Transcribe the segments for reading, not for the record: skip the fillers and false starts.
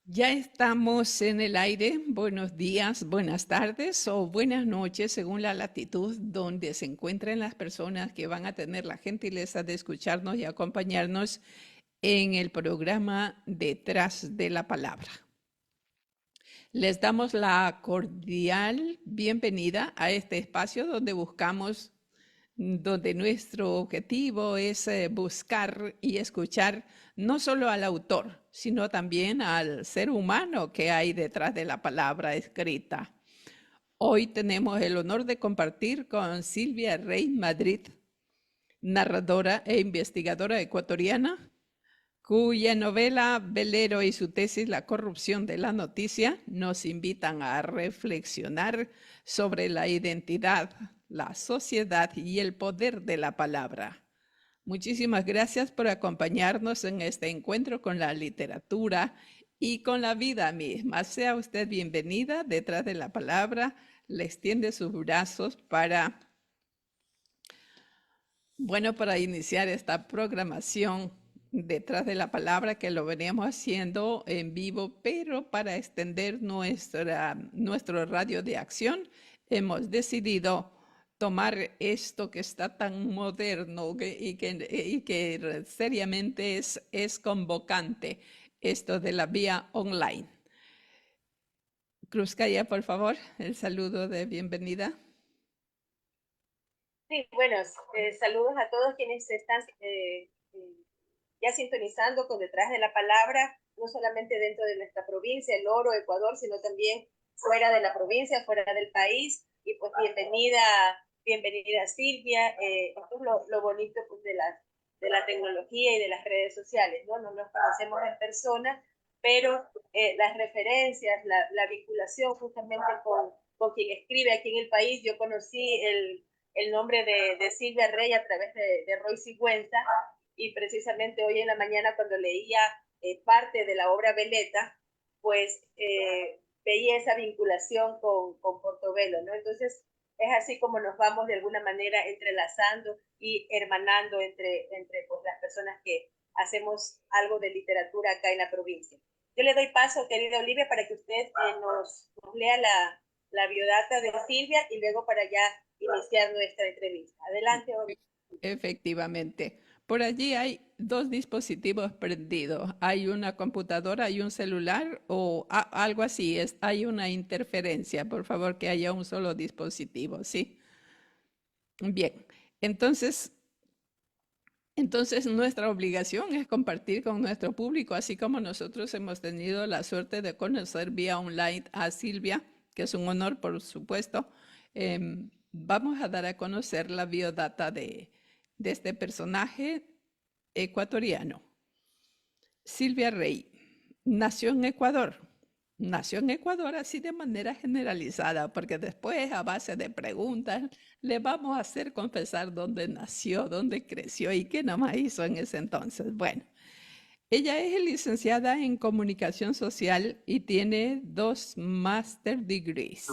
Ya estamos en el aire. Buenos días, buenas tardes o buenas noches según la latitud donde se encuentren las personas que van a tener la gentileza de escucharnos y acompañarnos en el programa Detrás de la Palabra. Les damos la cordial bienvenida a este espacio donde nuestro objetivo es buscar y escuchar no solo al autor, sino también al ser humano que hay detrás de la palabra escrita. Hoy tenemos el honor de compartir con Silvia Rey Madrid, narradora e investigadora ecuatoriana, cuya novela Velero y su tesis La corrupción de la noticia nos invitan a reflexionar sobre la identidad, la sociedad y el poder de la palabra. Muchísimas gracias por acompañarnos en este encuentro con la literatura y con la vida misma. Sea usted bienvenida detrás de la palabra. Le extiende sus brazos para iniciar esta programación detrás de la palabra que lo veníamos haciendo en vivo, pero para extender nuestro radio de acción, hemos decidido tomar esto que está tan moderno y que seriamente es convocante, esto de la vía online. Cruzcaya, por favor, el saludo de bienvenida. Sí, buenos saludos a todos quienes están ya sintonizando con Detrás de la Palabra, no solamente dentro de nuestra provincia, El Oro, Ecuador, sino también fuera de la provincia, fuera del país. Y pues bienvenida Silvia. Esto es lo bonito pues, de la tecnología y de las redes sociales, ¿no? No nos conocemos en persona, pero las referencias, la vinculación justamente con quien escribe aquí en el país. Yo conocí el nombre de Silvia Rey a través de Roy Sigüenza, y precisamente hoy en la mañana cuando leía parte de la obra Veleta, pues veía esa vinculación con Portobelo, ¿no? Entonces es así como nos vamos de alguna manera entrelazando y hermanando entre pues, las personas que hacemos algo de literatura acá en la provincia. Yo le doy paso, querida Olivia, para que usted nos lea la biodata de Silvia y luego para ya iniciar nuestra entrevista. Adelante, Olivia. Efectivamente. Por allí hay dos dispositivos prendidos. Hay una computadora y un celular o algo así. Hay una interferencia. Por favor, que haya un solo dispositivo, ¿sí? Bien. Entonces, nuestra obligación es compartir con nuestro público, así como nosotros hemos tenido la suerte de conocer vía online a Silvia, que es un honor, por supuesto. Vamos a dar a conocer la biodata de este personaje ecuatoriano. Silvia Rey nació en Ecuador. Nació en Ecuador así de manera generalizada, porque después, a base de preguntas, le vamos a hacer confesar dónde nació, dónde creció y qué nomás hizo en ese entonces. Bueno, ella es licenciada en comunicación social y tiene 2 master degrees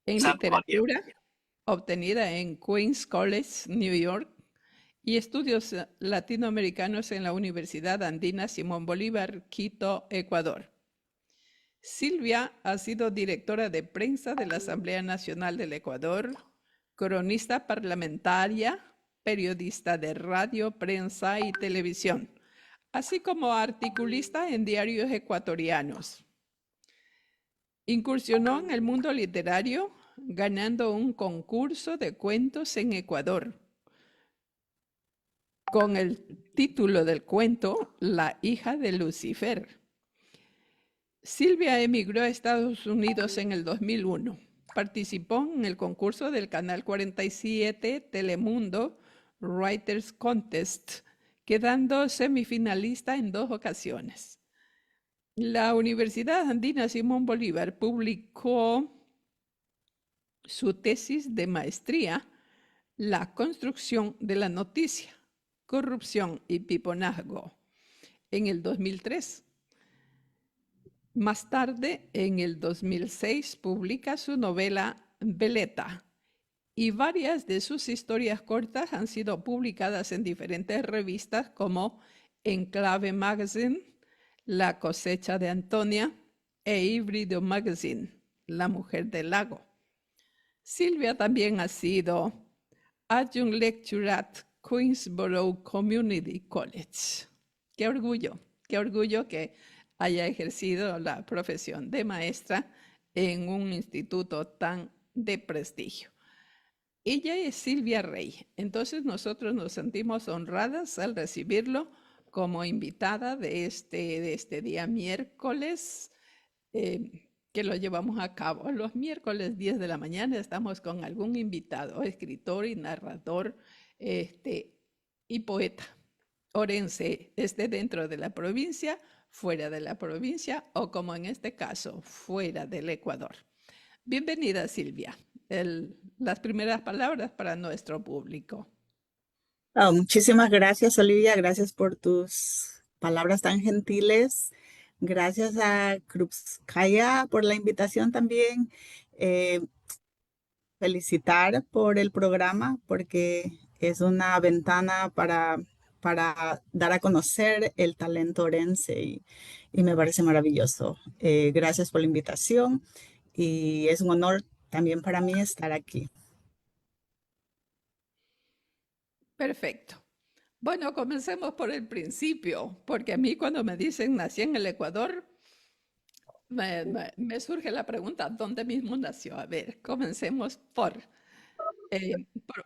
en literatura, obtenida en Queens College, New York, y estudios latinoamericanos en la Universidad Andina Simón Bolívar, Quito, Ecuador. Silvia ha sido directora de prensa de la Asamblea Nacional del Ecuador, cronista parlamentaria, periodista de radio, prensa y televisión, así como articulista en diarios ecuatorianos. Incursionó en el mundo literario ganando un concurso de cuentos en Ecuador con el título del cuento La hija de Lucifer. Silvia emigró a Estados Unidos en el 2001. Participó en el concurso del Canal 47 Telemundo Writers Contest, quedando semifinalista en 2 ocasiones. La Universidad Andina Simón Bolívar publicó su tesis de maestría, La construcción de la noticia, corrupción y piponazgo, en el 2003. Más tarde, en el 2006, publica su novela Veleta, y varias de sus historias cortas han sido publicadas en diferentes revistas como Enclave Magazine, La cosecha de Antonia e Híbrido Magazine, La mujer del lago. Silvia también ha sido Adjunct Lecturer at Queensborough Community College. qué orgullo que haya ejercido la profesión de maestra en un instituto tan de prestigio. Ella es Silvia Rey, entonces nosotros nos sentimos honradas al recibirlo como invitada de este día miércoles, que lo llevamos a cabo. Los miércoles 10 de la mañana estamos con algún invitado, escritor y narrador y poeta orense, esté dentro de la provincia, fuera de la provincia o como en este caso, fuera del Ecuador. Bienvenida, Silvia. Las primeras palabras para nuestro público. Muchísimas gracias, Olivia. Gracias por tus palabras tan gentiles. Gracias a Krupskaya por la invitación también. Eh, Felicitar por el programa porque es una ventana para dar a conocer el talento orense y me parece maravilloso. Gracias por la invitación y es un honor también para mí estar aquí. Perfecto. Bueno, comencemos por el principio, porque a mí cuando me dicen nací en el Ecuador, me surge la pregunta, ¿dónde mismo nació? A ver, comencemos por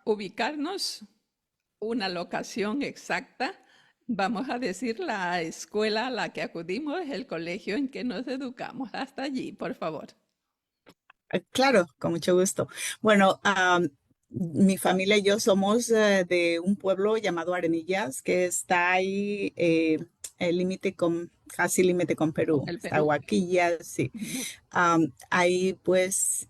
ubicarnos, una locación exacta. Vamos a decir la escuela a la que acudimos, el colegio en que nos educamos. Hasta allí, por favor. Claro, con mucho gusto. Bueno, mi familia y yo somos de un pueblo llamado Arenillas, que está ahí el límite casi límite con Con Perú. el Está Perú. Huaquilla, sí. Ujú. Ahí pues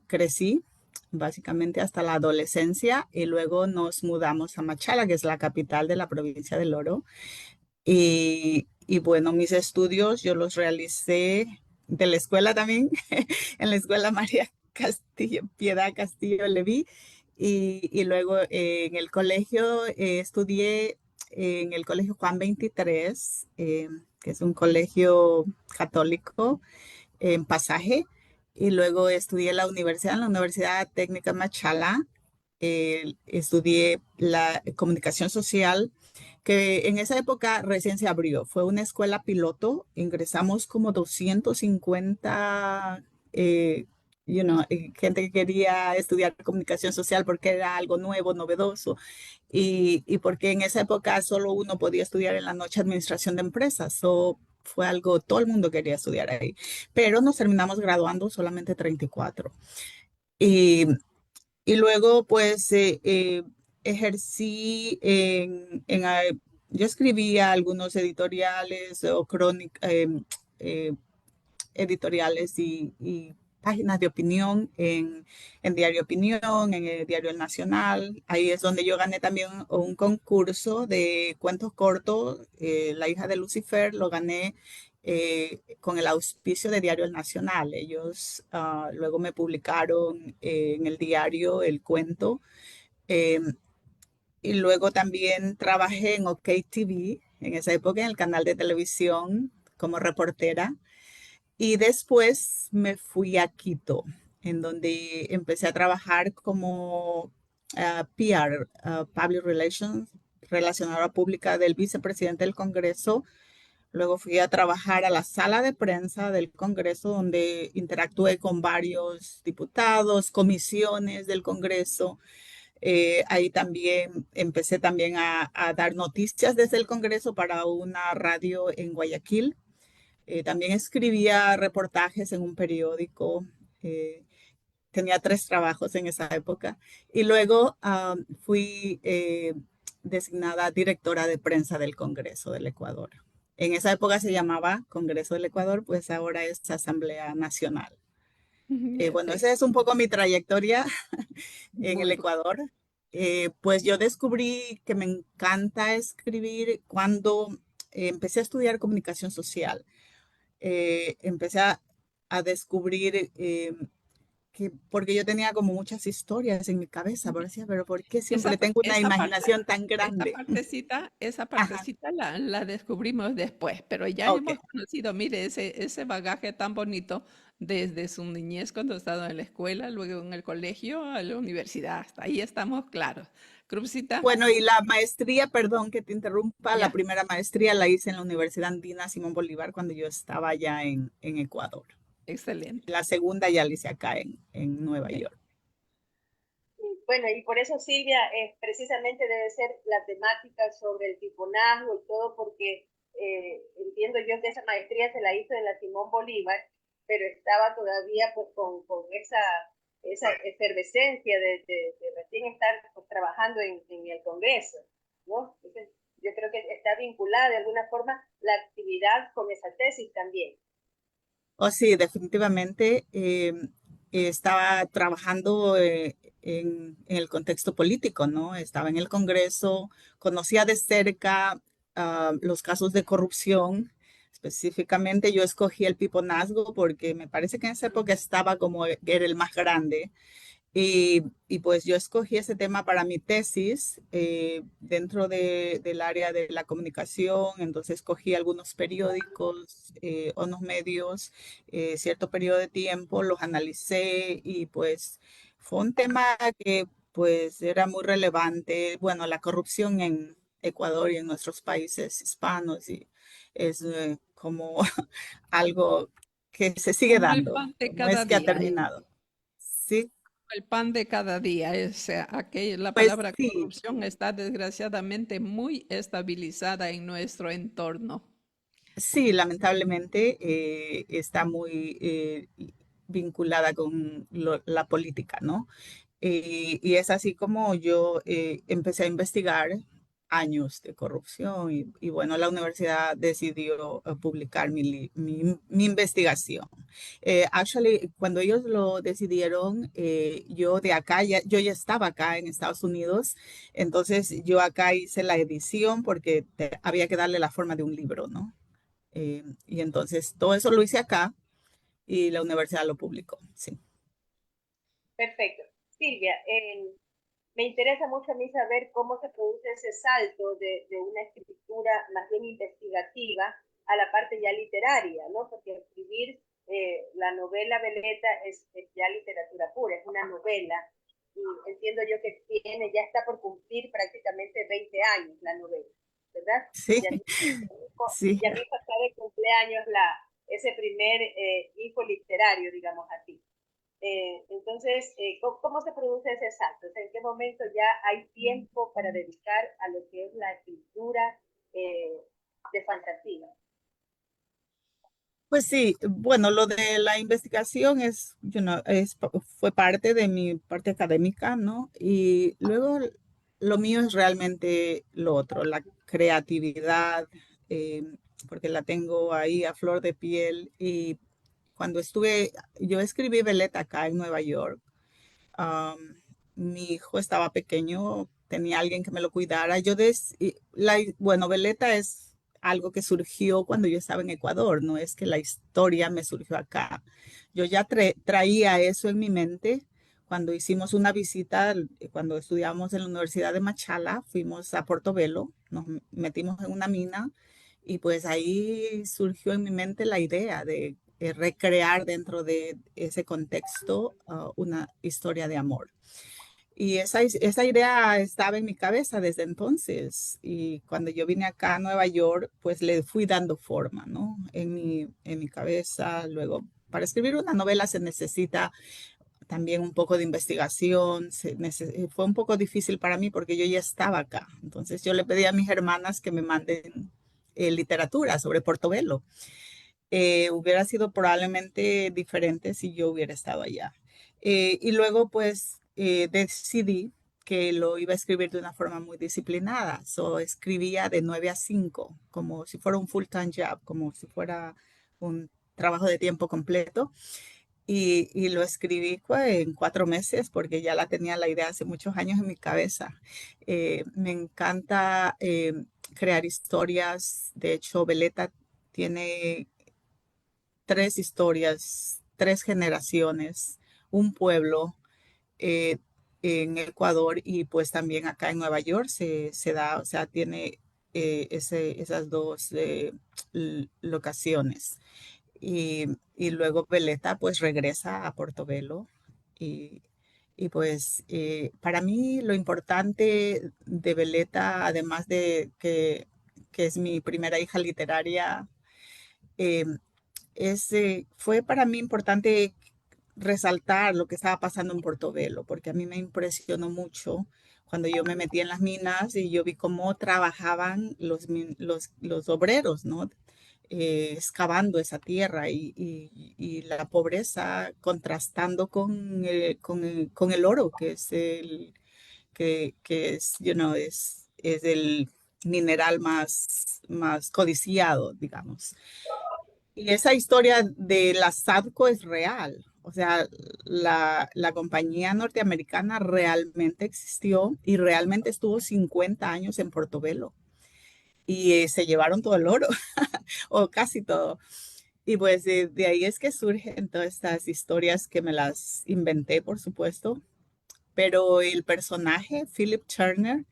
crecí básicamente hasta la adolescencia y luego nos mudamos a Machala, que es la capital de la provincia del Oro. Y bueno, mis estudios yo los realicé de la escuela también, en la escuela María Castillo, Piedad Castillo Leví. Y luego en el colegio estudié en el colegio Juan 23, que es un colegio católico en Pasaje. Y luego estudié en la Universidad Técnica Machala. Estudié la comunicación social que en esa época recién se abrió. Fue una escuela piloto. Ingresamos como 250 eh, gente que quería estudiar comunicación social porque era algo nuevo, novedoso, y porque en esa época solo uno podía estudiar en la noche administración de empresas. Fue algo, todo el mundo quería estudiar ahí, pero nos terminamos graduando solamente 34. Y y luego, pues, ejercí yo escribía algunos editoriales o crónicas, editoriales y páginas de opinión en Diario Opinión, en el Diario El Nacional. Ahí es donde yo gané también un concurso de cuentos cortos, La hija de Lucifer, lo gané con el auspicio de Diario El Nacional. Ellos luego me publicaron en el diario el cuento. eh, y luego también trabajé en OK TV, en esa época en el canal de televisión como reportera. Y después me fui a Quito, en donde empecé a trabajar como PR, Public Relations, relacionadora pública del vicepresidente del Congreso. Luego fui a trabajar a la sala de prensa del Congreso, donde interactué con varios diputados, comisiones del Congreso. Ahí también empecé también a dar noticias desde el Congreso para una radio en Guayaquil. También escribía reportajes en un periódico. eh, Tenía 3 trabajos en esa época. Y luego fui designada directora de prensa del Congreso del Ecuador. En esa época se llamaba Congreso del Ecuador, pues ahora es Asamblea Nacional. Bueno, esa Perfecto. es un poco mi trayectoria en el Muy bueno. Ecuador. Pues yo descubrí que me encanta escribir cuando empecé a estudiar comunicación social. Empecé a descubrir porque yo tenía como muchas historias en mi cabeza, pero decía, pero ¿por qué Esa, siempre tengo una esa parte, imaginación tan grande? esa Ajá, partecita la descubrimos después, pero ya ok. hemos conocido, mire, ese bagaje tan bonito desde su niñez cuando ha estado en la escuela, luego en el colegio, a la universidad, hasta ahí estamos claros. Cruzita, Bueno, y la maestría, perdón que te interrumpa, la ya, primera maestría la hice en la Universidad Andina Simón Bolívar cuando yo estaba ya en Ecuador. excelente. La segunda ya la hice acá en Nueva Ok. York. Bueno, y por eso Silvia, precisamente debe ser la temática sobre el piponazgo y todo, porque entiendo yo que esa maestría se la hizo en la Simón Bolívar, pero estaba todavía pues con esa efervescencia de recién estar pues, trabajando en el Congreso, ¿no? Entonces, yo creo que está vinculada de alguna forma la actividad con esa tesis también. Oh, sí, definitivamente estaba trabajando en el contexto político, ¿no? Estaba en el Congreso, conocía de cerca los casos de corrupción. Específicamente yo escogí el piponazgo porque me parece que en esa época estaba como era el más grande. Y pues yo escogí ese tema para mi tesis dentro del área de la comunicación, entonces escogí algunos periódicos, unos medios, cierto periodo de tiempo, los analicé y pues fue un tema que pues era muy relevante. Bueno, la corrupción en Ecuador y en nuestros países hispanos y es como algo que se sigue Como el dando, pan de no cada es que ha día, terminado. Sí, el pan de cada día. La pues palabra sí, corrupción está desgraciadamente muy estabilizada en nuestro entorno. sí, lamentablemente está muy vinculada con la política, ¿no? Y es así como yo empecé a investigar años de corrupción y bueno, la universidad decidió publicar mi investigación. Actually, cuando ellos lo decidieron, yo de acá, yo ya estaba acá en Estados Unidos, entonces yo acá hice la edición porque había que darle la forma de un libro, ¿no? Y entonces todo eso lo hice acá y la universidad lo publicó, sí. Perfecto. Silvia, me interesa mucho a mí saber cómo se produce ese salto de una escritura más bien investigativa a la parte ya literaria, ¿no? Porque escribir la novela Veleta es ya literatura pura, es una novela. Y entiendo yo que ya está por cumplir prácticamente 20 años la novela, ¿verdad? Sí, Ya, sí. ya mismo está de cumpleaños ese primer hijo literario, digamos así. Entonces, ¿cómo se produce ese salto? O sea, ¿en qué momento ya hay tiempo para dedicar a lo que es la escritura eh, de fantasía? Pues sí, bueno, lo de la investigación es, fue parte de mi parte académica, ¿no? Y luego lo mío es realmente lo otro, la creatividad, eh, porque la tengo ahí a flor de piel. Y cuando yo escribí Veleta acá en Nueva York. Am, Mi hijo estaba pequeño, tenía alguien que me lo cuidara. Bueno, Veleta es algo que surgió cuando yo estaba en Ecuador, no es que la historia me surgió acá. Yo ya traía eso en mi mente cuando hicimos una visita, cuando estudiamos en la Universidad de Machala, fuimos a Portobelo, nos metimos en una mina y pues ahí surgió en mi mente la idea de recrear dentro de ese contexto una historia de amor. Y esa idea estaba en mi cabeza desde entonces. Y cuando yo vine acá a Nueva York, pues le fui dando forma, ¿no? En mi cabeza. Luego, para escribir una novela se necesita también un poco de investigación. Fue un poco difícil para mí porque yo ya estaba acá. Entonces yo le pedí a mis hermanas que me manden literatura sobre Portobelo. Hubiera sido probablemente diferente si yo hubiera estado allá. Y luego pues decidí que lo iba a escribir de una forma muy disciplinada. So, escribía de 9 a 5 como si fuera un full-time job, como si fuera un trabajo de tiempo completo. Y lo escribí pues, en 4 meses porque ya la tenía la idea hace muchos años en mi cabeza. Me encanta crear historias. De hecho, Veleta tiene 3 historias, 3 generaciones. un pueblo eh, en Ecuador y pues también acá en Nueva York se da, o sea, tiene esas dos locaciones. Y luego Veleta pues regresa a Portobelo y, y pues para mí lo importante de Veleta, además de que es mi primera hija literaria, eh, fue para mí importante resaltar lo que estaba pasando en Portobelo, porque a mí me impresionó mucho cuando yo me metí en las minas y yo vi cómo trabajaban los obreros, ¿no? Excavando esa tierra y la pobreza contrastando con el oro, que es que es, es el mineral más codiciado, digamos. Y esa historia de la Sadco es real. O sea, la compañía norteamericana realmente existió y realmente estuvo 50 años en Portobelo. Y se llevaron todo el oro, o casi todo. Y pues de ahí es que surgen todas estas historias que me las inventé, por supuesto. Pero el personaje, Philip Turner,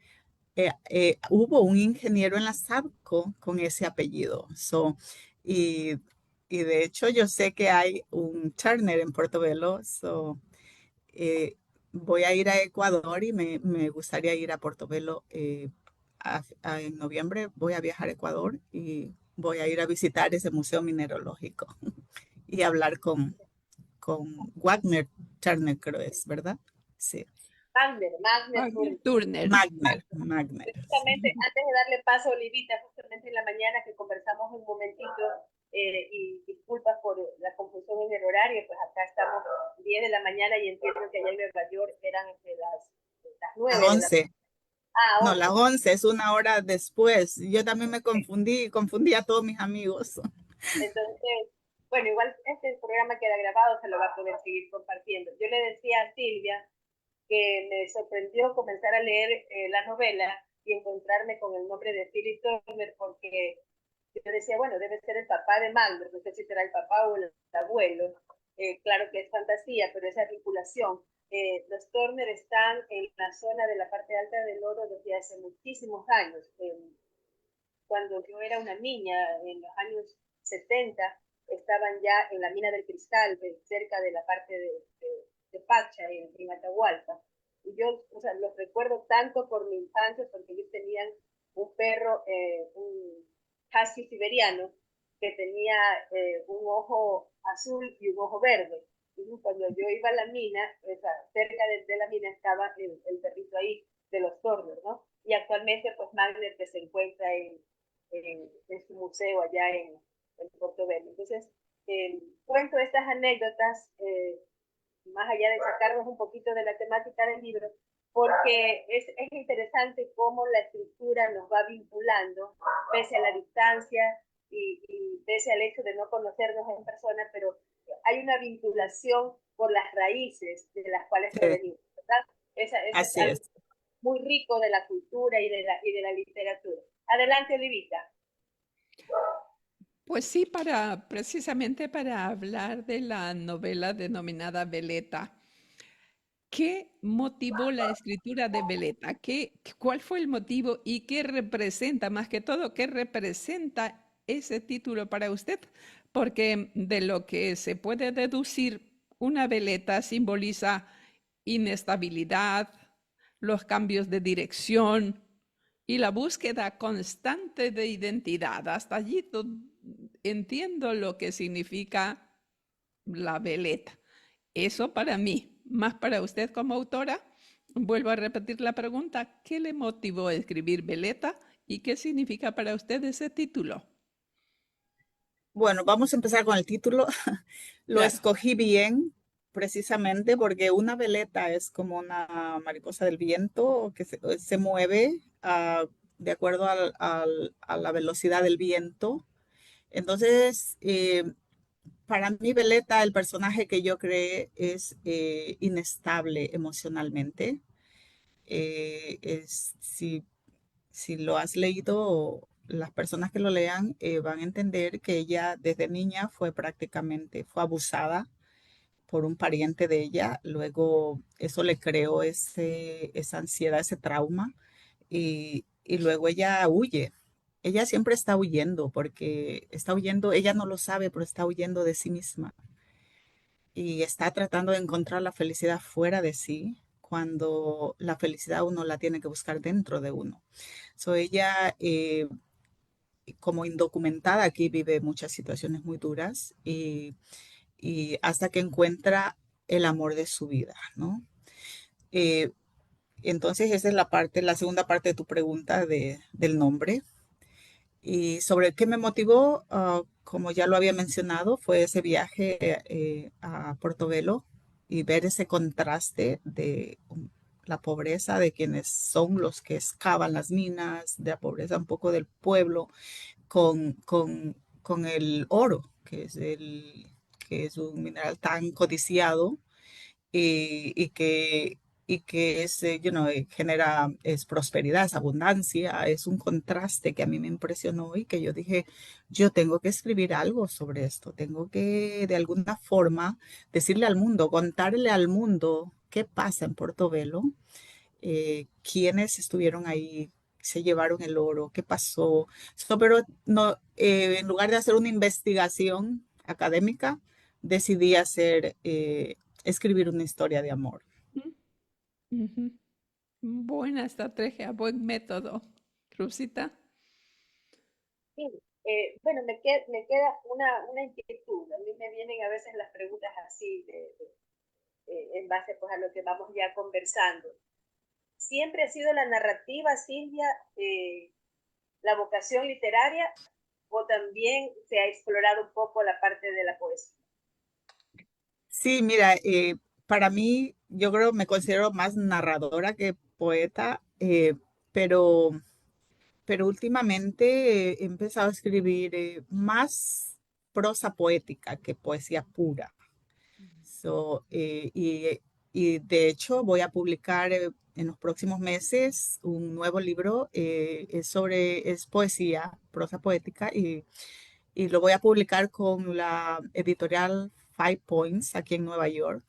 hubo un ingeniero en la Sabco con ese apellido. Y, y de hecho yo sé que hay un Turner en Portobelo. Eh, Voy a ir a Ecuador y me gustaría ir a Portobelo. En noviembre voy a viajar a Ecuador y voy a ir a visitar ese museo mineralógico y hablar con Wagner Turner, creo es, ¿verdad? Sí. Magner Wagner Turner. Turner. Magner. Precisamente antes de darle paso a Olivita, justamente en la mañana que conversamos un momentito, y disculpas por la confusión en el horario, pues acá estamos 10 de la mañana y entiendo que allá en Nueva York eran las Las 9 de la 11. Ah, No, las 11. 11 es una hora después. Yo también me confundí a todos mis amigos. Entonces, bueno, igual este programa queda grabado, se lo va a poder seguir compartiendo. Yo le decía a Silvia que me sorprendió comenzar a leer la novela y encontrarme con el nombre de Philip Turner porque yo decía, bueno, debe ser el papá de Magno, no sé si será el papá o el abuelo. Claro que es fantasía, pero esa vinculación. Los Turner están en la zona de la parte alta del oro desde hace muchísimos años. Cuando yo era una niña, en los años 70, estaban ya en la mina del Cristal, cerca de la parte de Pacha, en Atahualpa. Y yo, o sea, los recuerdo tanto por mi infancia, porque ellos tenían un perro, un husky siberiano, que tenía un ojo azul y un ojo verde. Y cuando yo iba a la mina, o sea, cerca de la mina estaba el perrito ahí de los Turner, ¿no? Y actualmente, pues, Magnet que se encuentra en su museo allá en Portobelo. Entonces, cuento estas anécdotas, más allá de sacarnos un poquito de la temática del libro, porque es interesante cómo la escritura nos va vinculando, pese a la distancia y pese al hecho de no conocernos en persona, pero hay una vinculación por las raíces de las cuales Sí, provenimos, ¿verdad? Esa es así algo es. muy rico de la cultura y de la literatura. Adelante, Olivita. Pues sí, precisamente para hablar de la novela denominada Veleta. ¿Qué motivó la escritura de Veleta? ¿Cuál fue el motivo y qué representa, más que todo, qué representa ese título para usted? Porque de lo que se puede deducir, una veleta simboliza inestabilidad, los cambios de dirección y la búsqueda constante de identidad. Hasta allí entiendo lo que significa la veleta. Eso para mí, más para usted como autora. Vuelvo a repetir la pregunta, ¿qué le motivó a escribir Veleta y qué significa para usted ese título? Bueno, vamos a empezar con el título. Lo Claro. escogí bien, precisamente porque una veleta es como una mariposa del viento que se mueve de acuerdo a la velocidad del viento. Entonces, para mí, Veleta, el personaje que yo creé es inestable emocionalmente. Si lo has leído, las personas que lo lean van a entender que ella desde niña fue abusada por un pariente de ella. Luego eso le creó esa ansiedad, ese trauma y luego ella huye. Ella siempre está huyendo porque está huyendo, ella no lo sabe, pero está huyendo de sí misma y está tratando de encontrar la felicidad fuera de sí cuando la felicidad uno la tiene que buscar dentro de uno. So ella, como indocumentada aquí, vive muchas situaciones muy duras y hasta que encuentra el amor de su vida, ¿no? Eh, entonces esa es la segunda parte de tu pregunta del nombre. Y sobre qué me motivó, como ya lo había mencionado, fue ese viaje a Portobelo y ver ese contraste de la pobreza de quienes son los que excavan las minas, de la pobreza un poco del pueblo, con el oro, que es un mineral tan codiciado y y que es, genera es prosperidad, es abundancia, es un contraste que a mí me impresionó y que yo dije, yo tengo que escribir algo sobre esto, tengo que de alguna forma decirle al mundo, contarle al mundo qué pasa en Portobelo, quiénes estuvieron ahí, se llevaron el oro, qué pasó. Pero no, en lugar de hacer una investigación académica, decidí escribir una historia de amor. Ujú. Buena estrategia, buen método. Rosita. Sí, bueno, me queda una inquietud. A mí me vienen a veces las preguntas así, en base pues, a lo que vamos ya conversando. ¿Siempre ha sido la narrativa, Silvia, la vocación literaria, o también se ha explorado un poco la parte de la poesía? Sí, mira, para mí yo creo me considero más narradora que poeta, pero, pero últimamente he empezado a escribir más prosa poética que poesía pura. So, y de hecho voy a publicar en los próximos meses un nuevo libro, es poesía, prosa poética, y lo voy a publicar con la editorial Five Points aquí en Nueva York.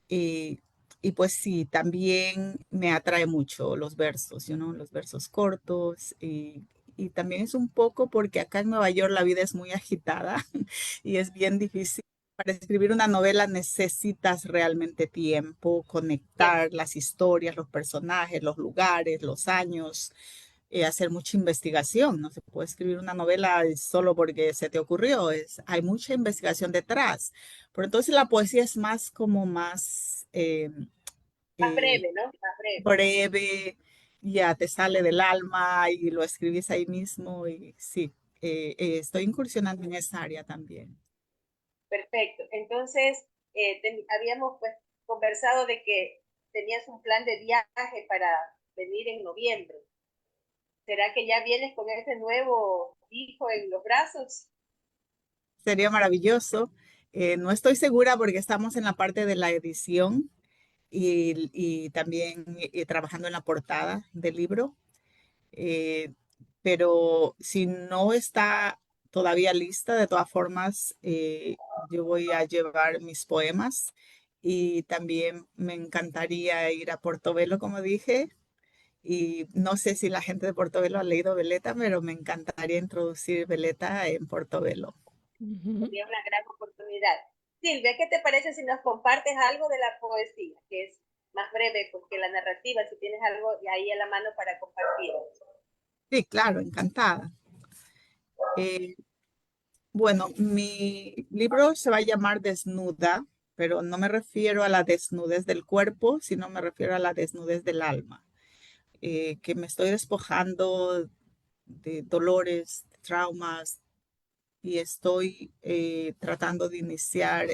Y, y pues sí, también me atrae mucho los versos, los versos cortos y también es un poco porque acá en Nueva York la vida es muy agitada y es bien difícil. Para escribir una novela necesitas realmente tiempo, Bien. conectar las historias, los personajes, los lugares, los años, hacer mucha investigación. No se puede escribir una novela solo porque se te ocurrió, hay mucha investigación detrás. Pero entonces la poesía es más como más Más eh, breve, ¿no? Más breve. breve, ya te sale del alma y lo escribís ahí mismo y sí, estoy incursionando en esa área también. Perfecto. Entonces, habíamos pues conversado de que tenías un plan de viaje para venir en noviembre. ¿Será que ya vienes con ese nuevo hijo en los brazos? Sería maravilloso. No estoy segura porque estamos en la parte de la edición y también trabajando en la portada del libro. Eh, pero si no está todavía lista, de todas formas, yo voy a llevar mis poemas y también me encantaría ir a Portobelo, como dije. Y no sé si la gente de Portobelo ha leído Veleta, pero me encantaría introducir Veleta en Portobelo. Ujú. Sería una gran oportunidad. Silvia, ¿qué te parece si nos compartes algo de la poesía, que es más breve porque la narrativa, si tienes algo ahí a la mano para compartir? Sí, claro, encantada. Eh, bueno, mi libro se va a llamar Desnuda, pero no me refiero a la desnudez del cuerpo, sino me refiero a la desnudez del alma. Que me estoy despojando de dolores, de traumas y estoy tratando de iniciar.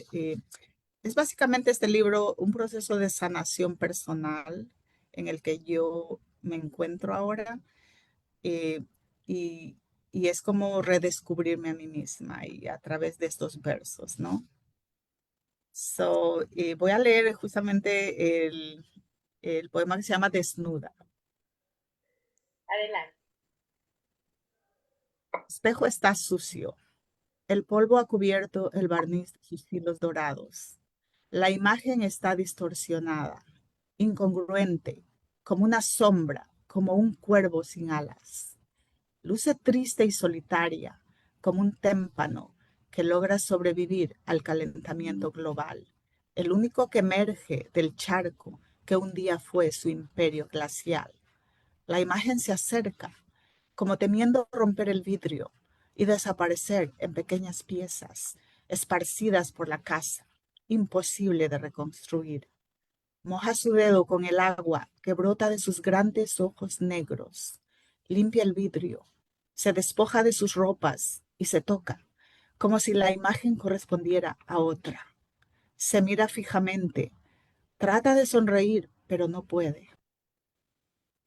Es básicamente este libro un proceso de sanación personal en el que yo me encuentro ahora eh, y, y es como redescubrirme a mí misma y a través de estos versos, ¿no? So, voy a leer justamente el poema que se llama Desnuda. Adelante. El espejo está sucio. El polvo ha cubierto el barniz de sus hilos dorados. La imagen está distorsionada, incongruente, como una sombra, como un cuervo sin alas. Luce triste y solitaria, como un témpano que logra sobrevivir al calentamiento global, el único que emerge del charco que un día fue su imperio glacial. La imagen se acerca, como temiendo romper el vidrio y desaparecer en pequeñas piezas, esparcidas por la casa, imposible de reconstruir. Moja su dedo con el agua que brota de sus grandes ojos negros, limpia el vidrio, se despoja de sus ropas y se toca, como si la imagen correspondiera a otra. Se mira fijamente, trata de sonreír, pero no puede.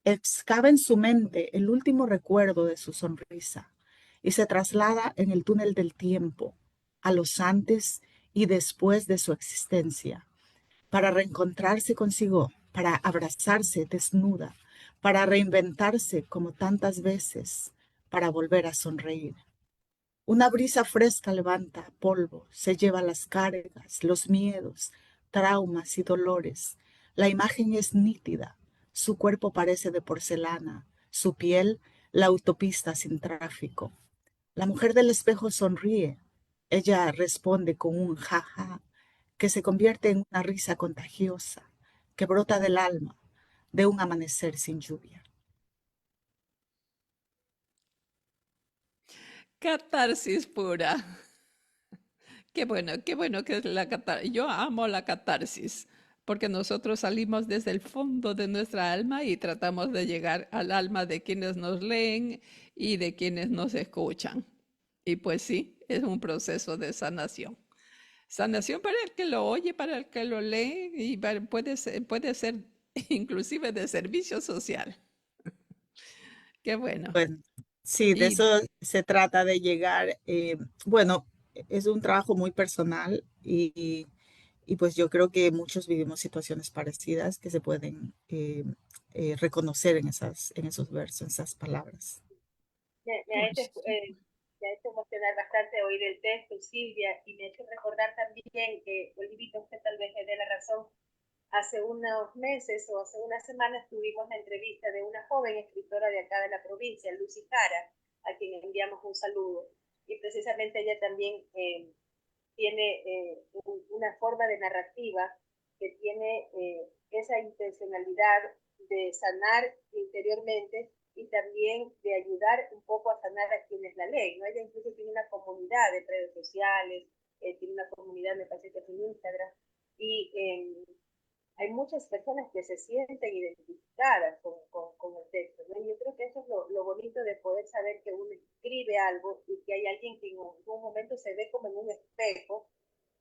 Excava en su mente el último recuerdo de su sonrisa y se traslada en el túnel del tiempo a los antes y después de su existencia, para reencontrarse consigo, para abrazarse desnuda, para reinventarse como tantas veces, para volver a sonreír. Una brisa fresca levanta polvo, se lleva las cargas, los miedos, traumas y dolores. La imagen es nítida, su cuerpo parece de porcelana, su piel la autopista sin tráfico. La mujer del espejo sonríe. Ella responde con un jaja que se convierte en una risa contagiosa que brota del alma de un amanecer sin lluvia. Catarsis pura. Qué bueno que es la catarsis. Yo amo la catarsis, porque nosotros salimos desde el fondo de nuestra alma y tratamos de llegar al alma de quienes nos leen y de quienes nos escuchan. Y pues sí, es un proceso de sanación. Sanación para el que lo oye, para el que lo lee y puede ser inclusive de servicio social. Qué bueno. Bueno, sí, de Y eso se trata de llegar. Bueno, es un trabajo muy personal y pues yo creo que muchos vivimos situaciones parecidas que se pueden reconocer en esos versos, en esas palabras. Me ha hecho, pues, me ha hecho emocionar bastante oír el texto, Silvia, y me ha hecho recordar también que, Olivito, usted tal vez me dé la razón, hace unos meses o hace unas semanas tuvimos la entrevista de una joven escritora de acá de la provincia, Lucy Jara, a quien enviamos un saludo. Y precisamente ella también tiene una forma de narrativa que tiene esa intencionalidad de sanar interiormente y también de ayudar un poco a sanar a quienes la leen, ¿no? Ella incluso tiene una comunidad de redes sociales, tiene una comunidad, me parece que es en Instagram, y hay muchas personas que se sienten identificadas con el texto, ¿no? Y yo creo que eso es lo bonito de poder saber que uno escribe algo y que hay alguien que en algún momento se ve como en un espejo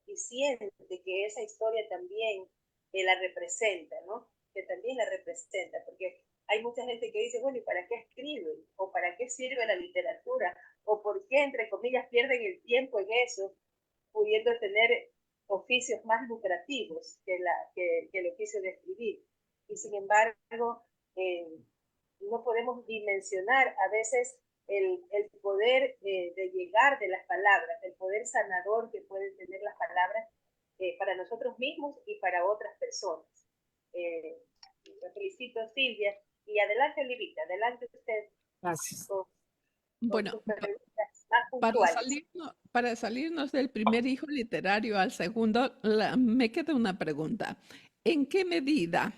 y siente que esa historia también la representa, ¿no? Que también la representa, porque hay mucha gente que dice, bueno, ¿y para qué escriben? ¿O para qué sirve la literatura? ¿O por qué, entre comillas, pierden el tiempo en eso, pudiendo tener oficios más lucrativos que el oficio de escribir? Y sin embargo, eh, no podemos dimensionar a veces el poder de llegar de las palabras, el poder sanador que pueden tener las palabras para nosotros mismos y para otras personas. Eh, felicito, Silvia. Y adelante, Olivita, adelante usted Gracias. con bueno, sus preguntas más para puntuales. para salirnos del primer hijo literario al segundo, me queda una pregunta. ¿En qué medida,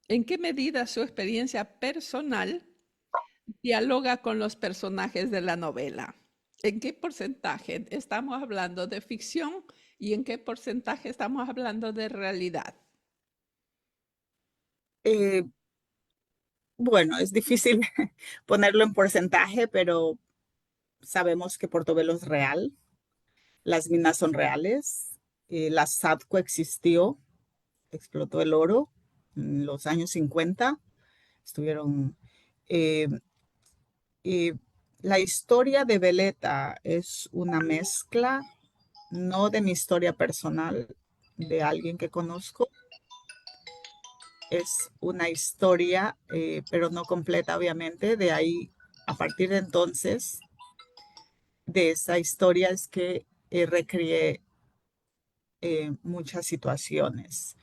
en qué medida su experiencia personal dialoga con los personajes de la novela? ¿En qué porcentaje estamos hablando de ficción y en qué porcentaje estamos hablando de realidad? Eh, bueno, es difícil ponerlo en porcentaje, pero sabemos que Portobelo es real, las minas son reales, la SATCO existió, explotó el oro en los años 50, estuvieron... eh, y la historia de Veleta es una mezcla, no de mi historia personal, de alguien que conozco, es una historia, pero no completa, obviamente. De ahí, a partir de entonces, de esa historia es que recreé muchas situaciones.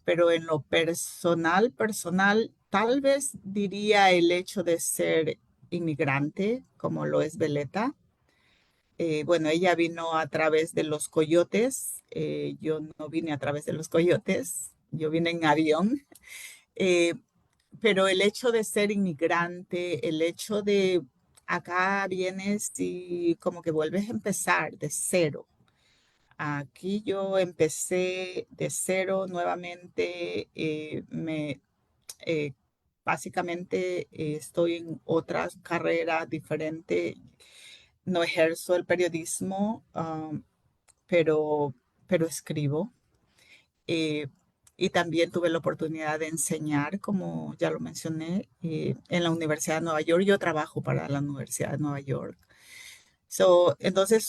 Pero en lo personal, tal vez diría el hecho de ser inmigrante, como lo es Veleta. Bueno, ella vino a través de los coyotes, yo no vine a través de los coyotes, yo vine en avión. Eh, pero el hecho de ser inmigrante, el hecho de acá vienes y como que vuelves a empezar de cero. Aquí yo empecé de cero nuevamente, eh, básicamente estoy en otra carrera diferente, no ejerzo el periodismo, pero, pero escribo. eh, y también tuve la oportunidad de enseñar, como ya lo mencioné, en la Universidad de Nueva York. Yo trabajo para la Universidad de Nueva York. Entonces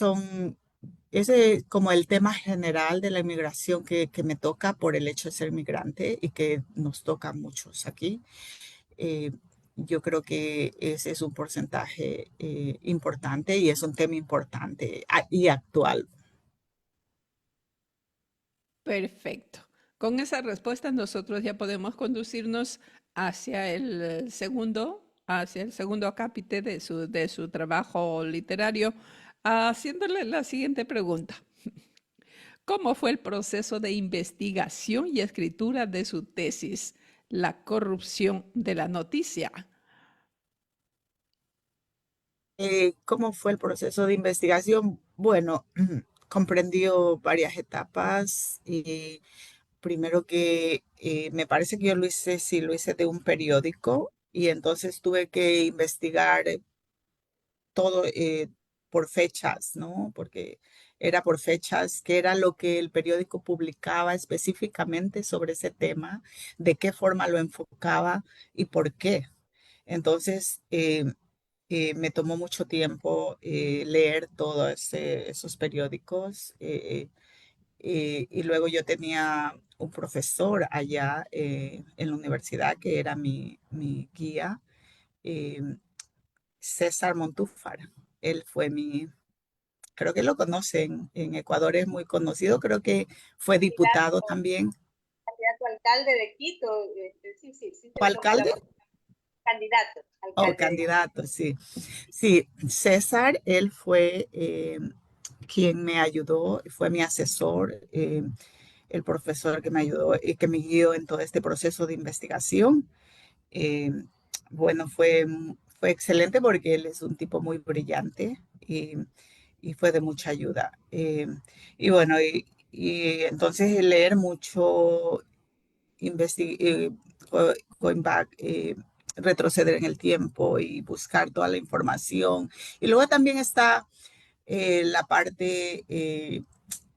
ese es como el tema general de la inmigración que me toca por el hecho de ser migrante y que nos toca a muchos aquí. Eh, yo creo que ese es un porcentaje importante y es un tema importante y actual. Perfecto. Con esa respuesta nosotros ya podemos conducirnos hacia el segundo acápite de su trabajo literario, haciéndole la siguiente pregunta. ¿Cómo fue el proceso de investigación y escritura de su tesis, La corrupción de la noticia? ¿Cómo fue el proceso de investigación? Bueno, comprendió varias etapas. Y primero que me parece que yo lo hice, sí, lo hice de un periódico y entonces tuve que investigar todo por fechas, ¿no? Porque era por fechas, qué era lo que el periódico publicaba específicamente sobre ese tema, de qué forma lo enfocaba y por qué. Entonces, me tomó mucho tiempo leer todos esos periódicos y luego yo tenía un profesor allá en la universidad que era mi guía, eh, César Montúfar. Él fue creo que lo conocen, en Ecuador es muy conocido, creo que fue diputado Candidato, también. candidato a alcalde de Quito, sí, sí, sí ¿O tenemos la alcalde? voz. Candidato, O alcalde de Quito. candidato, sí. Sí, César, él fue quien me ayudó, fue mi asesor, el profesor que me ayudó y que me guió en todo este proceso de investigación. Eh, bueno, fue excelente porque él es un tipo muy brillante y fue de mucha ayuda. Y bueno, y entonces leer mucho, going back, retroceder en el tiempo y buscar toda la información. Y luego también está la parte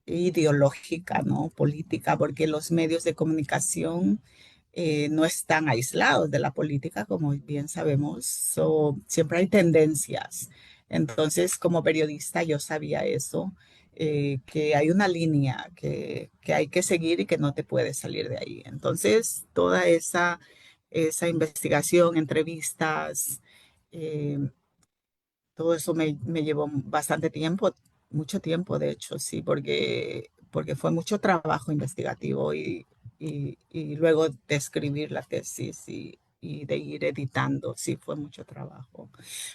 ideológica, ¿no? Política, porque los medios de comunicación no están aislados de la política, como bien sabemos. Siempre hay tendencias. Entonces, como periodista, yo sabía eso, que hay una línea que hay que seguir y que no te puedes salir de ahí. Entonces, toda esa investigación, entrevistas, eh, todo eso me llevó bastante tiempo, mucho tiempo, de hecho, sí, porque fue mucho trabajo investigativo y luego de escribir la tesis y de ir editando, sí, fue mucho trabajo.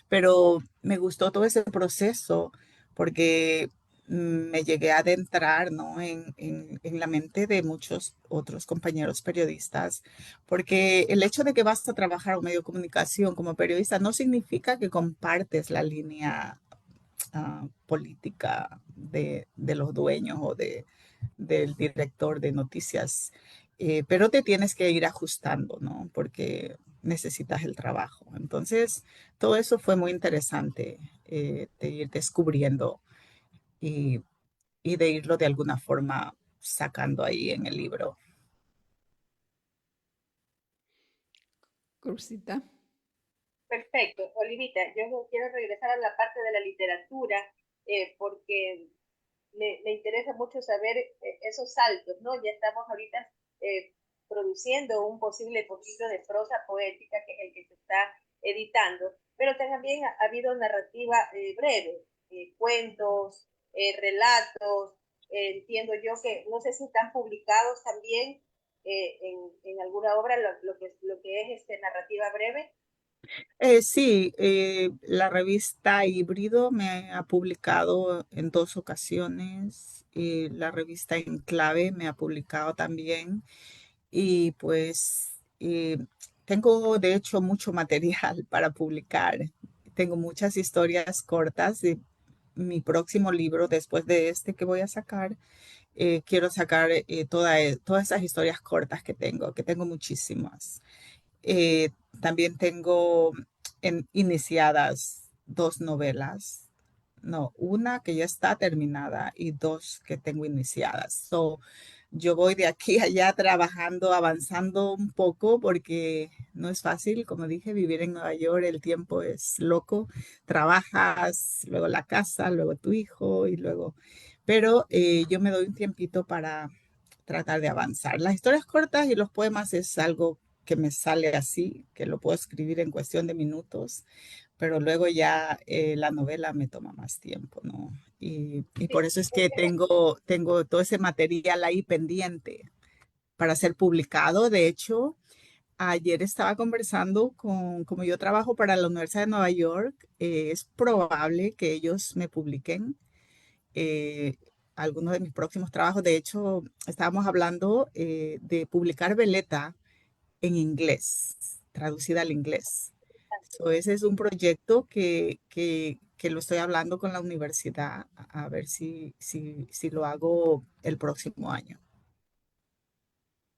Pero me gustó todo ese proceso porque me llegué a adentrar, ¿no? en la mente de muchos otros compañeros periodistas, porque el hecho de que vas a trabajar en un medio de comunicación como periodista no significa que compartes la línea política de los dueños o del director de noticias, pero te tienes que ir ajustando, ¿no? Porque necesitas el trabajo. Entonces, todo eso fue muy interesante de ir descubriendo y, y de irlo de alguna forma sacando ahí en el libro. Cursita. Perfecto, Olivita, yo quiero regresar a la parte de la literatura porque me interesa mucho saber esos saltos, ¿no? Ya estamos ahorita eh, produciendo un posible poquito de prosa poética, que es el que se está editando, pero también ha habido narrativa breve, cuentos, relatos. entiendo yo que, no sé si están publicados también en alguna obra lo que es narrativa breve. Sí, la revista Híbrido me ha publicado en 2 ocasiones. La revista Enclave me ha publicado también. Y pues tengo de hecho mucho material para publicar. Tengo muchas historias cortas de mi próximo libro, después de este que voy a sacar. Quiero sacar todas esas historias cortas que tengo muchísimas. Eh, También tengo iniciadas 2 novelas. No, una que ya está terminada y 2 que tengo iniciadas. So, yo voy de aquí a allá trabajando, avanzando un poco porque no es fácil, como dije, vivir en Nueva York, el tiempo es loco. Trabajas, luego la casa, luego tu hijo y luego... Pero yo me doy un tiempito para tratar de avanzar. Las historias cortas y los poemas es algo que me sale así, que lo puedo escribir en cuestión de minutos, pero luego ya la novela me toma más tiempo, ¿no? Y por Sí, eso es que tengo todo ese material ahí pendiente para ser publicado. De hecho, ayer estaba conversando como yo trabajo para la Universidad de Nueva York, es probable que ellos me publiquen eh, algunos de mis próximos trabajos. De hecho, estábamos hablando de publicar Veleta en inglés, traducida al inglés. So, ese es un proyecto que lo estoy hablando con la universidad a ver si lo hago el próximo año.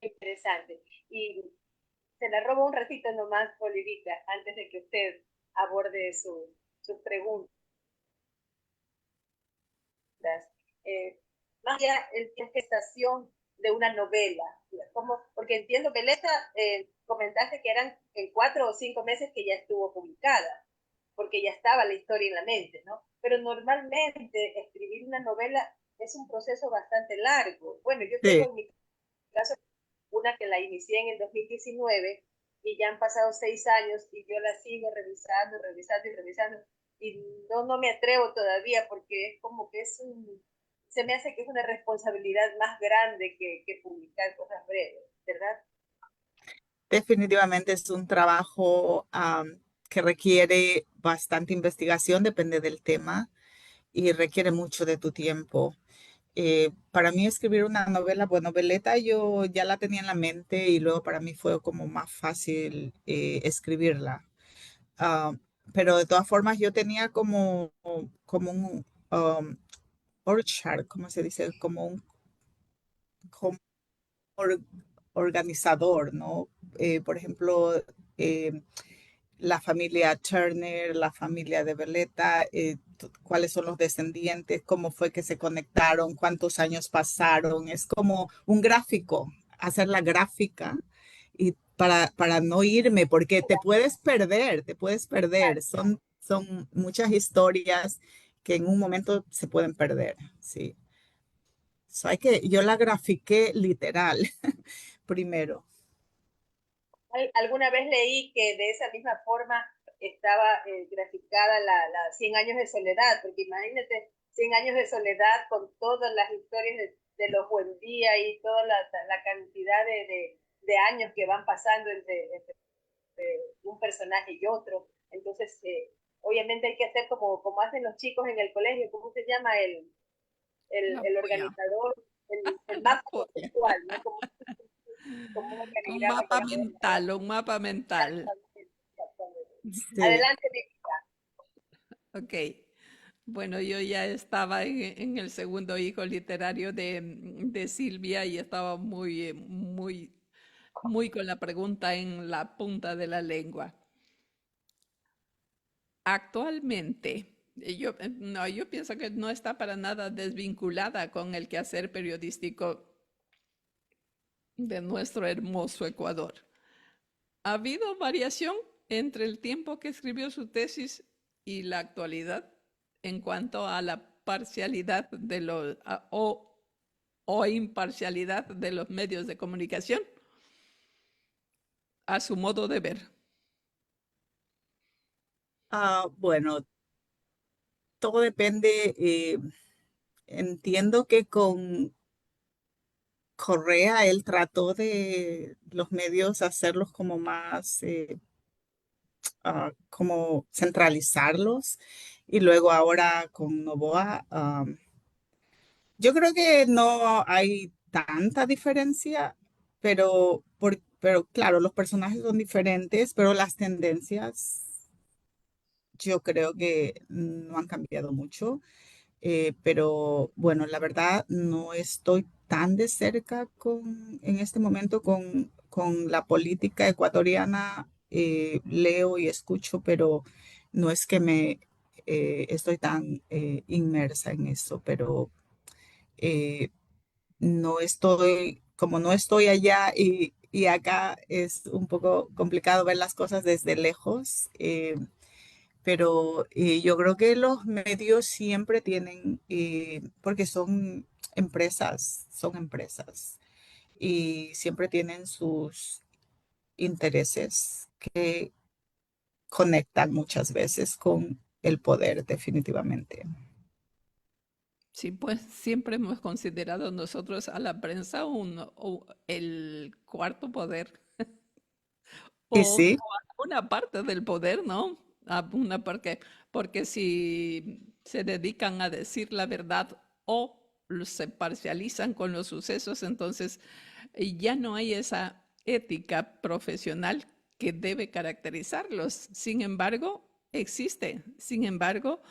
interesante. Y se la robo un ratito nomás, Olivita, antes de que usted aborde sus preguntas. Eh, Más allá la gestación de una novela, como, porque entiendo, Beleta, comentaste que eran en 4 o 5 meses que ya estuvo publicada, porque ya estaba la historia en la mente, ¿no? Pero normalmente escribir una novela es un proceso bastante largo. Bueno, yo tengo Sí, en mi caso una que la inicié en el 2019 y ya han pasado 6 años y yo la sigo revisando, revisando y revisando y no me atrevo todavía porque es como que se me hace que es una responsabilidad más grande que publicar cosas breves, ¿verdad? definitivamente es un trabajo que requiere bastante investigación, depende del tema y requiere mucho de tu tiempo. Para mí escribir una novela, bueno, Veleta yo ya la tenía en la mente y luego para mí fue como más fácil escribirla. Ah, pero de todas formas yo tenía como un orchard, ¿cómo se dice? Como or- organizador, ¿no? Por ejemplo, eh, la familia Turner, la familia de Veleta, cuáles son los descendientes, cómo fue que se conectaron, cuántos años pasaron. Es como un gráfico, hacer la gráfica y para no irme, porque te puedes perder. Son muchas historias que en un momento se pueden perder, sí. So, yo la grafiqué literal primero. Alguna vez leí que de esa misma forma estaba graficada la 100 años de soledad, porque imagínate 100 años de soledad con todas las historias de los buen día y toda la cantidad de años que van pasando entre un personaje y otro. Entonces, obviamente hay que hacer como hacen los chicos en el colegio, ¿cómo se llama La el polla, organizador? El la mapa polla. conceptual, ¿no? Como un Un organigrama mapa que mental, un mapa mental. Sí. adelante, Nicolás. Ok. Bueno, yo ya estaba en el segundo hijo literario de Silvia y estaba muy con la pregunta en la punta de la lengua. Actualmente, no, yo pienso que no está para nada desvinculada con el quehacer periodístico de nuestro hermoso Ecuador. ¿Ha habido variación entre el tiempo que escribió su tesis y la actualidad en cuanto a la parcialidad o imparcialidad de los medios de comunicación, a su modo de ver? Bueno, todo depende. entiendo que con Correa él trató de los medios hacerlos como más, como centralizarlos. Y luego ahora con Novoa, yo creo que no hay tanta diferencia, pero claro, los personajes son diferentes, pero las tendencias yo creo que no han cambiado mucho. Pero bueno, la verdad no estoy tan de cerca en este momento con la política ecuatoriana. Leo y escucho, pero no es que me estoy tan inmersa en eso, pero eh, no estoy, como no estoy allá y acá es un poco complicado ver las cosas desde lejos. Pero yo creo que los medios siempre tienen, porque son empresas y siempre tienen sus intereses que conectan muchas veces con el poder, definitivamente. Sí, pues siempre hemos considerado nosotros a la prensa o el cuarto poder Y o sí, una parte del poder, ¿no? Porque si se dedican a decir la verdad o se parcializan con los sucesos, entonces ya no hay esa ética profesional que debe caracterizarlos. Sin embargo, existe. Sin embargo,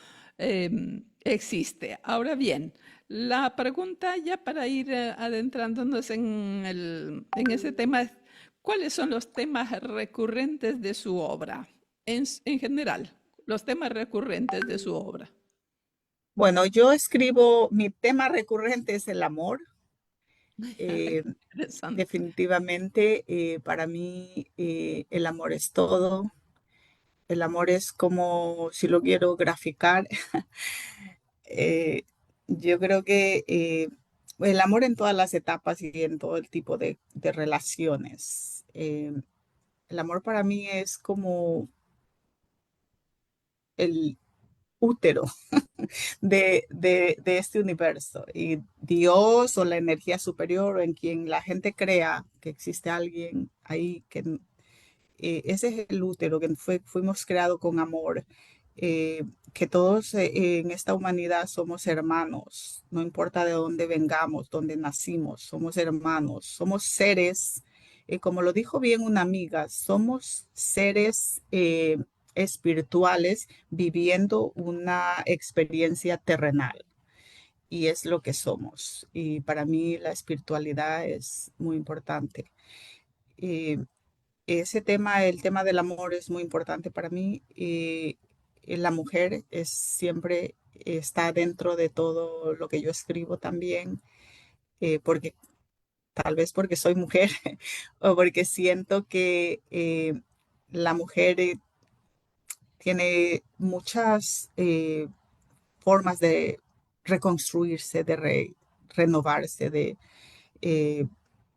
existe. Ahora bien, la pregunta ya para ir adentrándonos en ese tema es, ¿cuáles son los temas recurrentes de su obra? En general, los temas recurrentes de su obra. bueno, yo escribo, mi tema recurrente es el amor. Eh, Interesante. definitivamente, para mí, el amor es todo. El amor es como, si lo quiero graficar, eh, yo creo que el amor en todas las etapas y en todo el tipo de relaciones. El amor para mí es como el útero de este universo y Dios o la energía superior o en quien la gente crea que existe alguien ahí que ese es el útero, que fuimos creados con amor, eh, que todos en esta humanidad somos hermanos, no importa de dónde vengamos, dónde nacimos, somos hermanos, somos seres, como lo dijo bien una amiga, somos seres espirituales viviendo una experiencia terrenal. Y es lo que somos. Y para mí la espiritualidad es muy importante. Eh, ese tema, el tema del amor es muy importante para mí. La mujer es siempre está dentro de todo lo que yo escribo también, porque tal vez porque soy mujer o porque siento que la mujer tiene muchas formas de reconstruirse, renovarse, eh,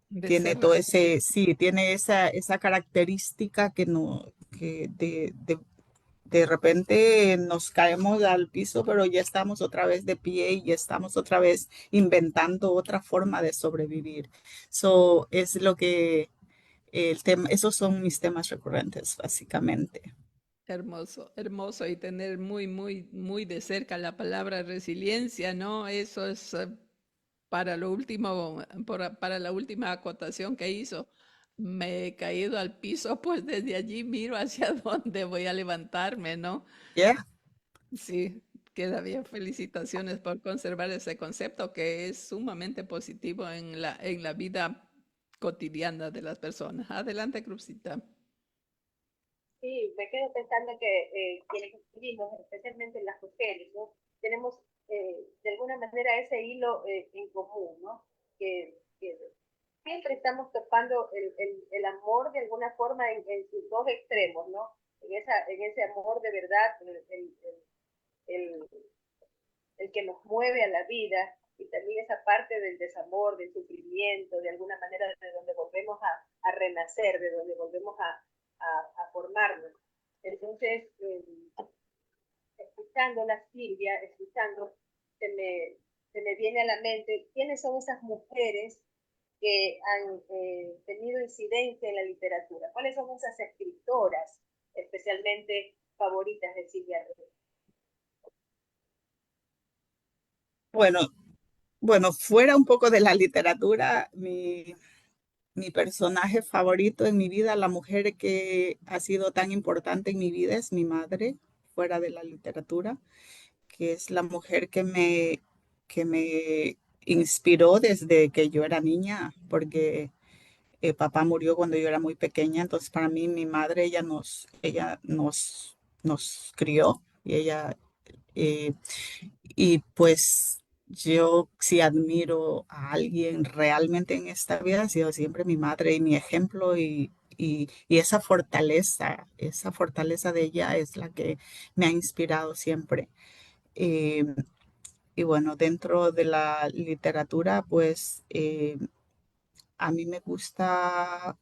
De tiene ser todo ese, sí, tiene esa característica que no, que de repente nos caemos al piso, pero ya estamos otra vez de pie y ya estamos otra vez inventando otra forma de sobrevivir. So, es lo que el tema, esos son mis temas recurrentes, básicamente. hermoso, hermoso y tener muy, muy, muy de cerca la palabra resiliencia, ¿no? Eso es para lo último, para la última acotación que hizo. Me he caído al piso, pues desde allí miro hacia dónde voy a levantarme, ¿no? Yeah. Sí, queda bien. Felicitaciones por conservar ese concepto que es sumamente positivo en la vida cotidiana de las personas. Adelante, Cruzita. Sí, me quedo pensando que quienes escribimos, especialmente las mujeres, ¿no? Tenemos de alguna manera ese hilo en común, ¿no? Que siempre estamos topando el amor de alguna forma en sus dos extremos, ¿no? En ese amor de verdad, el, el que nos mueve a la vida y también esa parte del desamor, del sufrimiento, de alguna manera de donde volvemos a renacer, de donde volvemos a formarnos. Entonces, escuchando la Silvia, escuchando, se me, se me viene a la mente quiénes son esas mujeres que han tenido incidencia en la literatura. ¿Cuáles son esas escritoras especialmente favoritas de Silvia Rey? Bueno, bueno, fuera un poco de la literatura, mi personaje favorito en mi vida, la mujer que ha sido tan importante en mi vida es mi madre, fuera de la literatura, que es la mujer que me inspiró desde que yo era niña, porque papá murió cuando yo era muy pequeña, entonces para mí mi madre, nos crió y eh, y pues yo si admiro a alguien realmente en esta vida, ha sido siempre mi madre y mi ejemplo y esa fortaleza de ella es la que me ha inspirado siempre. Eh, y bueno, dentro de la literatura, pues a mí me gusta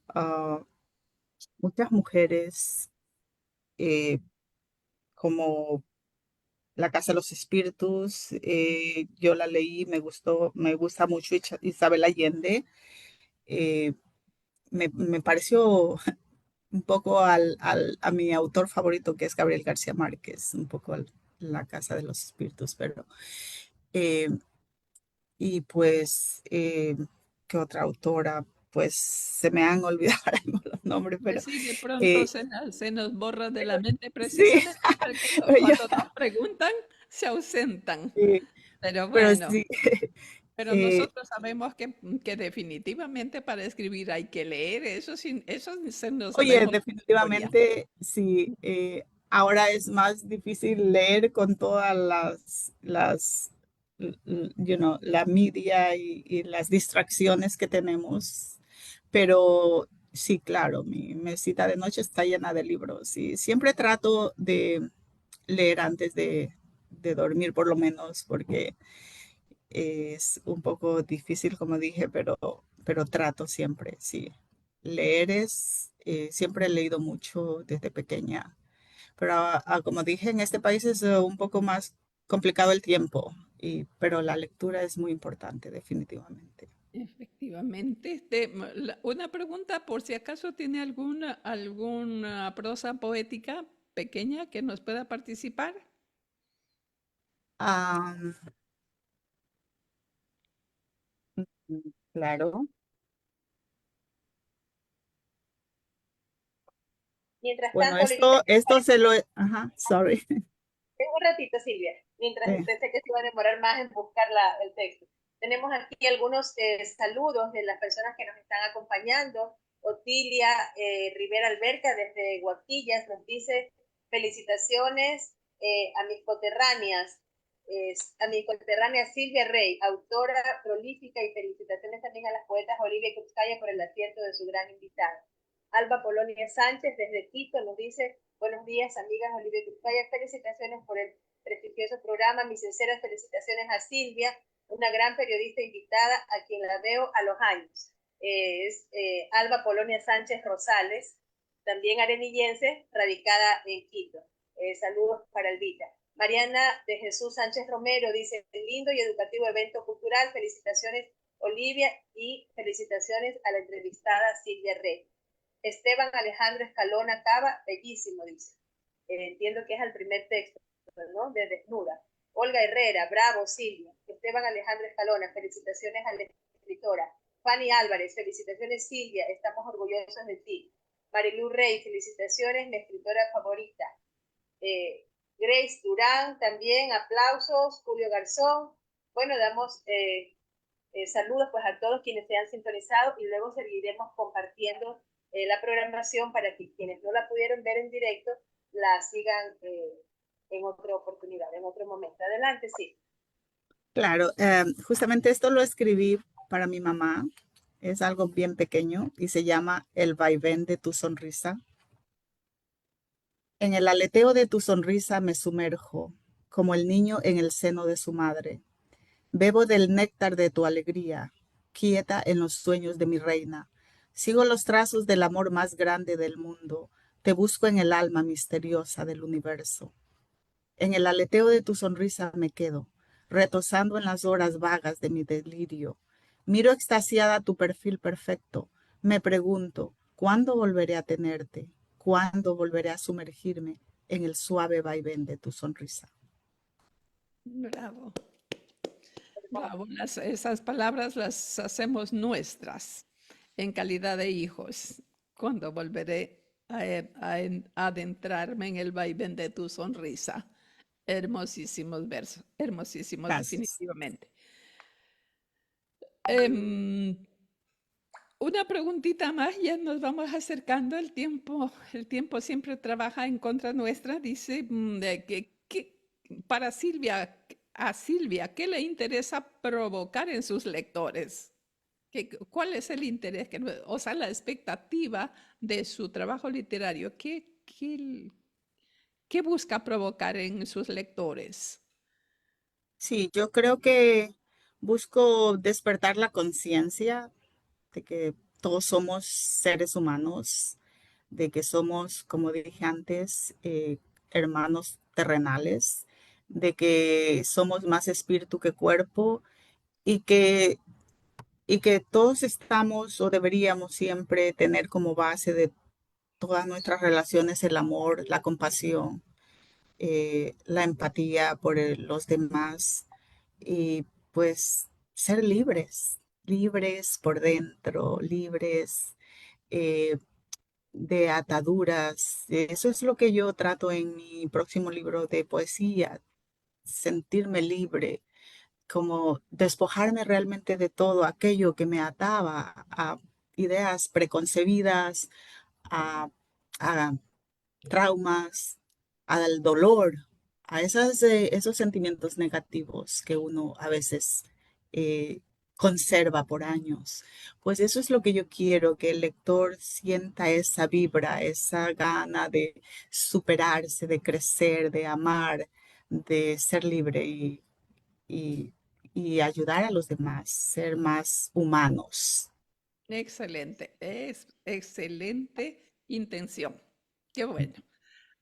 muchas mujeres eh, como La Casa de los Espíritus. Yo la leí, me gustó, me gusta mucho Isabel Allende. eh, me pareció un poco a mi autor favorito, que es Gabriel García Márquez, un poco La Casa de los Espíritus, pero eh, y pues, ¿qué otra autora? Pues se me han olvidado ahora mismo los nombres, pero Pues sí, de pronto eh, se nos borra de la mente sí, precisamente porque yo, cuando nos preguntan se ausentan. sí, Pero pero bueno, sí, pero eh, nosotros sabemos que definitivamente para escribir hay que leer, eso se nos oye, sabemos de memoria. definitivamente sí. Ahora es más difícil leer con todas la media y las distracciones que tenemos. Pero sí, claro, mi mesita de noche está llena de libros y siempre trato de leer antes de dormir, por lo menos, porque es un poco difícil, como dije, pero trato siempre, sí. Siempre he leído mucho desde pequeña, pero como dije, en este país es un poco más complicado el tiempo, pero la lectura es muy importante, definitivamente. Efectivamente, una pregunta por si acaso tiene alguna prosa poética pequeña que nos pueda participar. Ah, claro. Mientras Bueno, tanto, Olivia, esto ajá, sorry. tengo un ratito, Silvia, mientras Eh, pensé que se iba a demorar más en buscar el texto. Tenemos aquí algunos saludos de las personas que nos están acompañando. Otilia Rivera Alberca desde Guaquillas nos dice felicitaciones a mis coterráneas Silvia Rey, autora prolífica, y felicitaciones también a las poetas Olivia Cruzcaya por el acierto de su gran invitada. Alba Polonia Sánchez desde Quito nos dice: buenos días, amigas Olivia Cruzcaya, felicitaciones por el prestigioso programa, mis sinceras felicitaciones a Silvia, una gran periodista invitada a quien la veo a los años. Es Alba Polonia Sánchez Rosales, también arenillense, radicada en Quito. Saludos para Albita. Mariana de Jesús Sánchez Romero dice: lindo y educativo evento cultural, felicitaciones Olivia y felicitaciones a la entrevistada Silvia Rey. Esteban Alejandro Escalona Cava, bellísimo, dice. Entiendo que es el primer texto, ¿no? De Desnuda. Olga Herrera, bravo, Silvia. Esteban Alejandro Escalona, felicitaciones a la escritora. Fanny Álvarez, felicitaciones, Silvia, estamos orgullosos de ti. Marilu Rey, felicitaciones, mi escritora favorita. Grace Durán, también, aplausos. Julio Garzón. Bueno, damos saludos pues a todos quienes se han sintonizado y luego seguiremos compartiendo la programación para que quienes no la pudieron ver en directo la sigan en otra oportunidad, en otro momento. Adelante, sí. claro, justamente esto lo escribí para mi mamá. Es algo bien pequeño y se llama El vaivén de tu sonrisa. En el aleteo de tu sonrisa me sumerjo, como el niño en el seno de su madre. Bebo del néctar de tu alegría, quieta en los sueños de mi reina. Sigo los trazos del amor más grande del mundo. Te busco en el alma misteriosa del universo. En el aleteo de tu sonrisa me quedo. retosando en las horas vagas de mi delirio. Miro extasiada tu perfil perfecto. Me pregunto, ¿cuándo volveré a tenerte? ¿Cuándo volveré a sumergirme en el suave vaivén de tu sonrisa? Bravo, bravo. Esas palabras las hacemos nuestras en calidad de hijos. Cuando volveré a adentrarme en el vaivén de tu sonrisa. Hermosísimos versos, hermosísimos Gracias. definitivamente. Em, una preguntita más, ya nos vamos acercando. El tiempo siempre trabaja en contra nuestra. Dice de para Silvia, a Silvia, ¿qué le interesa provocar en sus lectores? ¿Cuál es el interés, o sea, la expectativa de su trabajo literario? ¿Qué busca provocar en sus lectores? Sí, yo creo que busco despertar la conciencia de que todos somos seres humanos, de que somos, como dije antes, hermanos terrenales, de que somos más espíritu que cuerpo y que, y que todos estamos o deberíamos siempre tener como base de todas nuestras relaciones el amor, la compasión, la empatía por los demás y pues ser libres, libres por dentro, libres eh, de ataduras. Eso es lo que yo trato en mi próximo libro de poesía, sentirme libre, como despojarme realmente de todo aquello que me ataba a ideas preconcebidas, a, a traumas, al dolor, a esos sentimientos negativos que uno a veces eh, conserva por años. Pues eso es lo que yo quiero, que el lector sienta esa vibra, esa gana de superarse, de crecer, de amar, de ser libre y, y ayudar a los demás, ser más humanos. Excelente, es excelente intención. Qué bueno.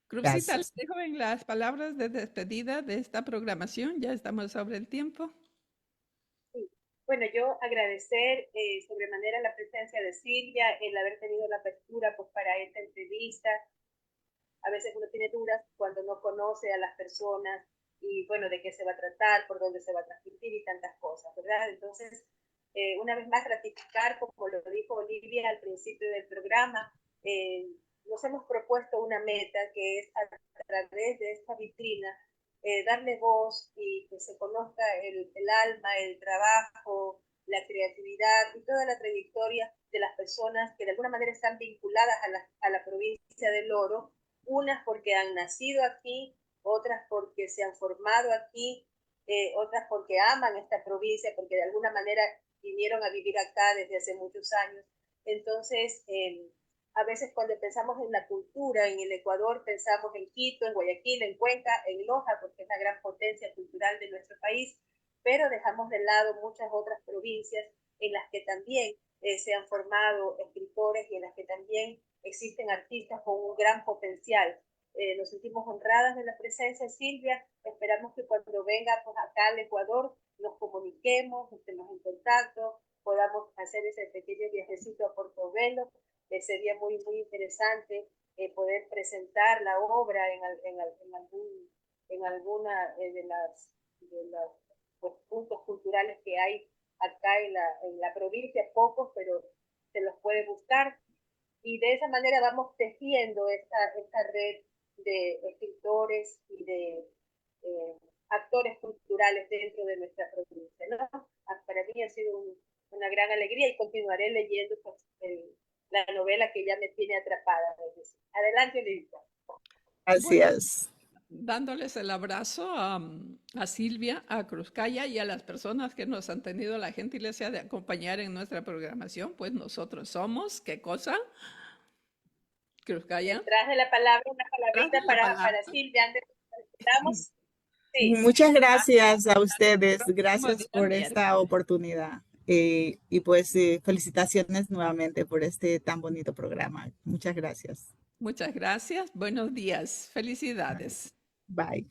Cruzita, les Gracias. dejo en las palabras de despedida de esta programación. Ya estamos sobre el tiempo. Sí. Bueno, yo agradecer sobremanera la presencia de Silvia, el haber tenido la apertura pues, para esta entrevista. A veces uno tiene dudas cuando no conoce a las personas y bueno, de qué se va a tratar, por dónde se va a transmitir y tantas cosas, ¿verdad? Entonces, una vez más ratificar, como lo dijo Olivia al principio del programa, eh, nos hemos propuesto una meta que es a través de esta vitrina darle voz y que se conozca el alma, el trabajo, la creatividad y toda la trayectoria de las personas que de alguna manera están vinculadas a la provincia del Oro, unas porque han nacido aquí, otras porque se han formado aquí, otras porque aman esta provincia, porque de alguna manera vinieron a vivir acá desde hace muchos años. Entonces, a veces cuando pensamos en la cultura en el Ecuador, pensamos en Quito, en Guayaquil, en Cuenca, en Loja, porque es la gran potencia cultural de nuestro país, pero dejamos de lado muchas otras provincias en las que también se han formado escritores y en las que también existen artistas con un gran potencial. Nos sentimos honradas de la presencia de Silvia, esperamos que cuando venga pues, acá al Ecuador nos comuniquemos, estemos en contacto, podamos hacer ese pequeño viajecito a Portobelo, sería muy, muy interesante poder presentar la obra en alguna de las pues, puntos culturales que hay acá en la provincia, pocos, pero se los puede buscar. Y de esa manera vamos tejiendo esta red de escritores y de actores culturales dentro de nuestra provincia, ¿no? Para mí ha sido una gran alegría y continuaré leyendo pues, la novela que ya me tiene atrapada. Adelante, Lisa. Bueno, Gracias. dándoles el abrazo a Silvia, a Cruzcaya y a las personas que nos han tenido la gentileza de acompañar en nuestra programación, pues nosotros somos, ¿qué cosa? Cruzcaya. Detrás de la palabra, una Tras de palabrita la palabra. para Silvia antes de que terminamos. Sí, Muchas Hasta gracias a el ustedes. próximo Gracias día por esta miércoles. oportunidad. Y pues felicitaciones nuevamente por este tan bonito programa. Muchas gracias. Muchas gracias. Buenos días. Bye. Felicidades. Bye.